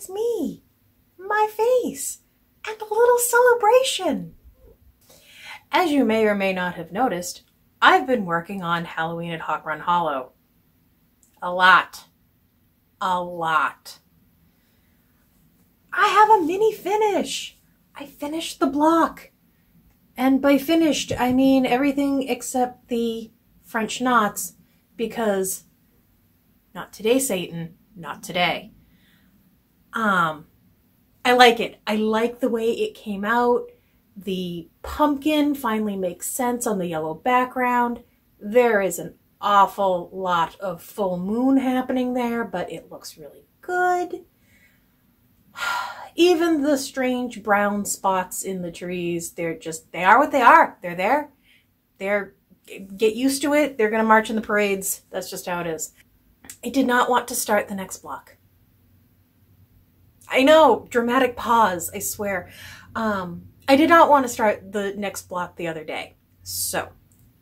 it's me, my face, and a little celebration. As you may or may not have noticed, I've been working on Halloween at Hawk Run Hollow. A lot. I have a mini finish. I finished the block. And by finished, I mean everything except the French knots, because not today, Satan, not today. I like it. I like the way it came out. The pumpkin finally makes sense on the yellow background. There is an awful lot of full moon happening there, but it looks really good. Even the strange brown spots in the trees, they are what they are. They're there. Get used to it. They're going to march in the parades. That's just how it is. I did not want to start the next block. I know, dramatic pause, I swear. I did not want to start the next block the other day. So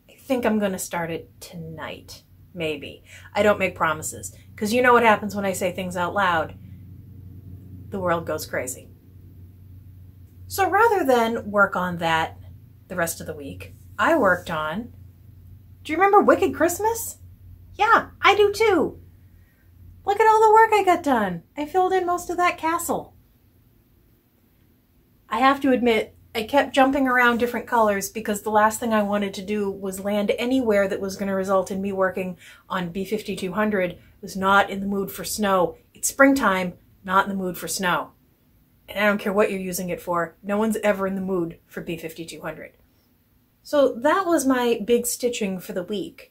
I think I'm going to start it tonight. Maybe. I don't make promises, because you know what happens when I say things out loud. The world goes crazy. So rather than work on that the rest of the week, I worked on, do you remember Wicked Christmas? Yeah, I do too. Look at all the work I got done. I filled in most of that castle. I have to admit, I kept jumping around different colors because the last thing I wanted to do was land anywhere that was going to result in me working on B5200. I was not in the mood for snow. It's springtime. Not in the mood for snow. And I don't care what you're using it for. No one's ever in the mood for B5200. So that was my big stitching for the week.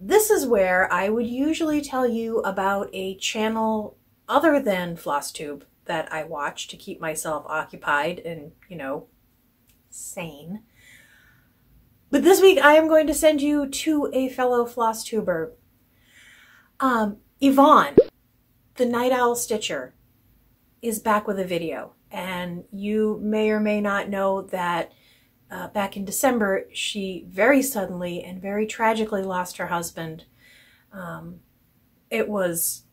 This is where I would usually tell you about a channel other than Flosstube that I watch to keep myself occupied and, you know, sane. But this week I am going to send you to a fellow Flosstuber. Yvonne, the Night Owl Stitcher, is back with a video, and you may or may not know that back in December she very suddenly and very tragically lost her husband. It was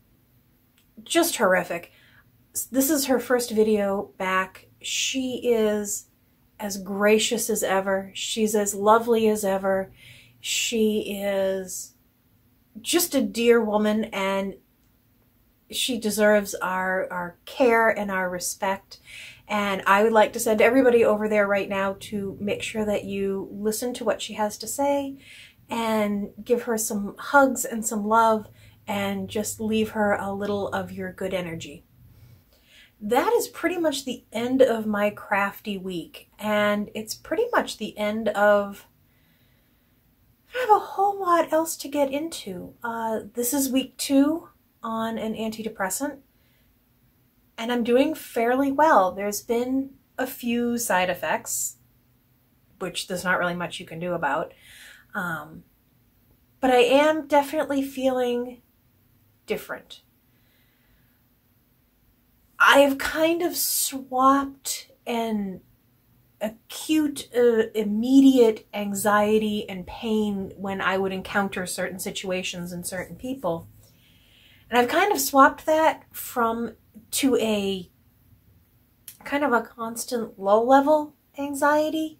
just horrific. This is her first video back. She is as gracious as ever. She's as lovely as ever. She is just a dear woman, and she deserves our care and our respect. And I would like to send everybody over there right now to make sure that you listen to what she has to say and give her some hugs and some love and just leave her a little of your good energy. That is pretty much the end of my crafty week, and it's pretty much the end of, I don't have a whole lot else to get into. This is week 2 on an antidepressant, and I'm doing fairly well. There's been a few side effects, which there's not really much you can do about, but I am definitely feeling different. I've kind of swapped an acute, immediate anxiety and pain when I would encounter certain situations and certain people. And I've kind of swapped that to a kind of a constant low-level anxiety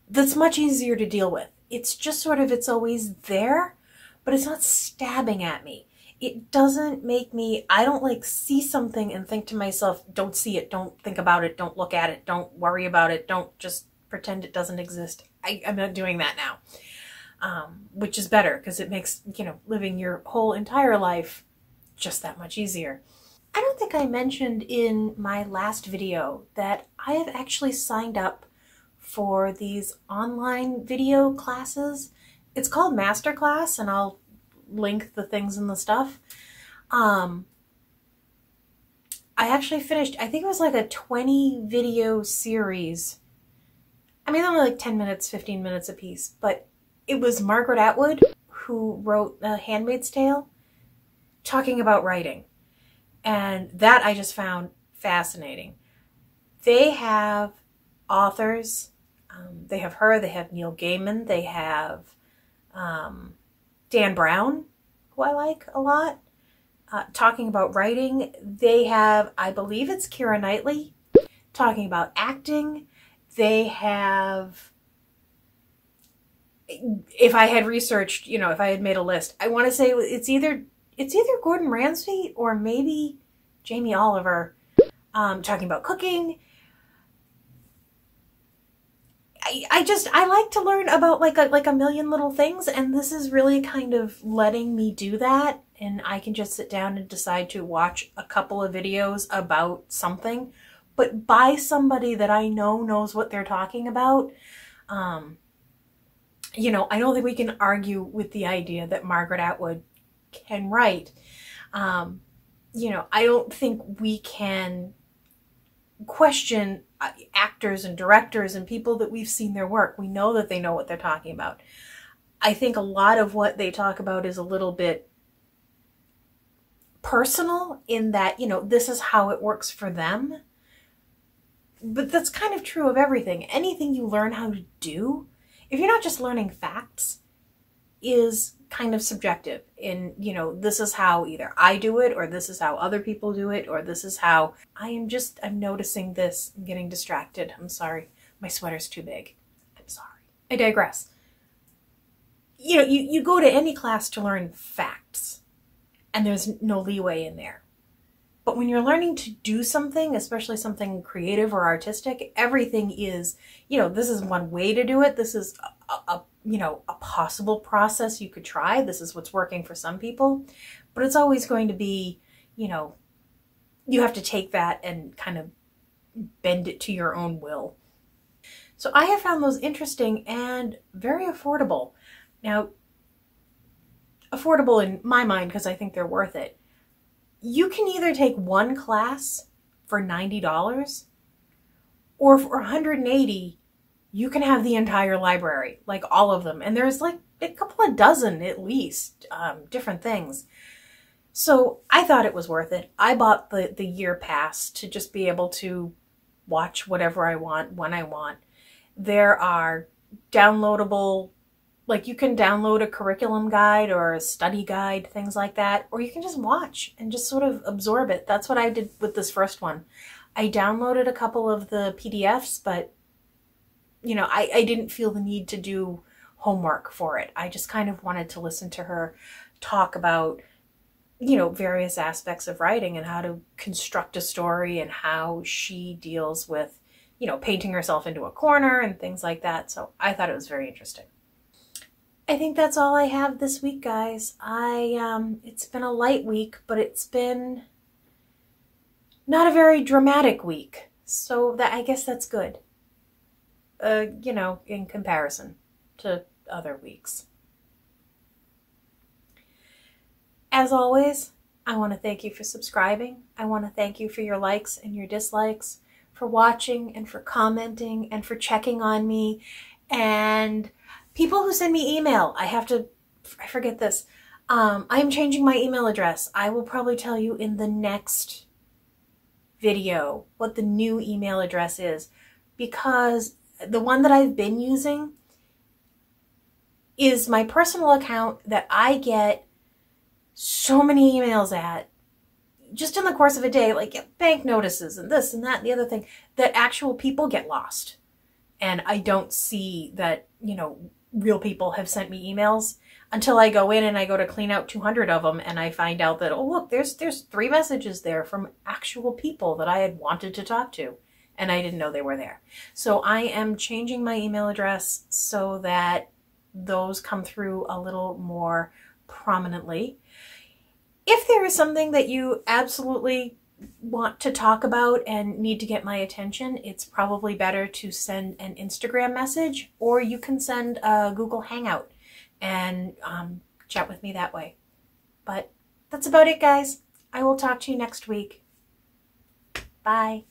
that's much easier to deal with. It's just sort of, it's always there, but it's not stabbing at me. It doesn't make me, I don't like see something and think to myself, don't see it, don't think about it, don't look at it, don't worry about it, don't just pretend it doesn't exist. I'm not doing that now, which is better because it makes, you know, living your whole entire life just that much easier. I don't think I mentioned in my last video that I have actually signed up for these online video classes. It's called Masterclass, and I'll link the things and the stuff. I actually finished, I think it was like a 20 video series. I mean, they're only like 10 minutes, 15 minutes a piece, but it was Margaret Atwood, who wrote A Handmaid's Tale, talking about writing. And that I just found fascinating. They have authors, they have her, they have Neil Gaiman, they have Dan Brown, who I like a lot. talking about writing. They have, I believe it's Keira Knightley, talking about acting. They have, if I had researched, you know, if I had made a list, I want to say it's either Gordon Ramsay or maybe Jamie Oliver, talking about cooking. I like to learn about like a million little things, and this is really kind of letting me do that. And I can just sit down and decide to watch a couple of videos about something, but by somebody that I know knows what they're talking about. You know, I don't think we can argue with the idea that Margaret Atwood can write. You know, I don't think we can question actors and directors and people that we've seen their work. We know that they know what they're talking about. I think a lot of what they talk about is a little bit personal in that, you know, this is how it works for them. But that's kind of true of everything. Anything you learn how to do, if you're not just learning facts, is kind of subjective in, you know, this is how either I do it, or this is how other people do it, or this is how I'm noticing this. I'm getting distracted. I'm sorry. My sweater's too big. I'm sorry. I digress. You know, you go to any class to learn facts, and there's no leeway in there. But when you're learning to do something, especially something creative or artistic, everything is, you know, this is one way to do it. This is you know, a possible process you could try. This is what's working for some people, but it's always going to be, you know, you have to take that and kind of bend it to your own will. So I have found those interesting and very affordable. Now, affordable in my mind because I think they're worth it. You can either take one class for $90 or for $180, you can have the entire library, like all of them. And there's like a couple of dozen at least, different things. So I thought it was worth it. I bought the year pass to just be able to watch whatever I want, when I want. There are downloadable, like you can download a curriculum guide or a study guide, things like that, or you can just watch and just sort of absorb it. That's what I did with this first one. I downloaded a couple of the PDFs, but you know, I didn't feel the need to do homework for it. I just kind of wanted to listen to her talk about, you know, various aspects of writing and how to construct a story and how she deals with, you know, painting herself into a corner and things like that. So I thought it was very interesting. I think that's all I have this week, guys. It's been a light week, but it's been not a very dramatic week. So that, I guess that's good. You know, in comparison to other weeks. As always, I want to thank you for subscribing. I want to thank you for your likes and your dislikes, for watching and for commenting and for checking on me. And people who send me email, I forget this. I'm changing my email address. I will probably tell you in the next video what the new email address is, because the one that I've been using is my personal account that I get so many emails at just in the course of a day, like bank notices and this and that and the other thing, that actual people get lost. And I don't see that, you know, real people have sent me emails until I go in and I go to clean out 200 of them and I find out that, oh, look, there's 3 messages there from actual people that I had wanted to talk to. And I didn't know they were there. So I am changing my email address so that those come through a little more prominently. If there is something that you absolutely want to talk about and need to get my attention, it's probably better to send an Instagram message, or you can send a Google Hangout and chat with me that way. But that's about it, guys. I will talk to you next week. Bye.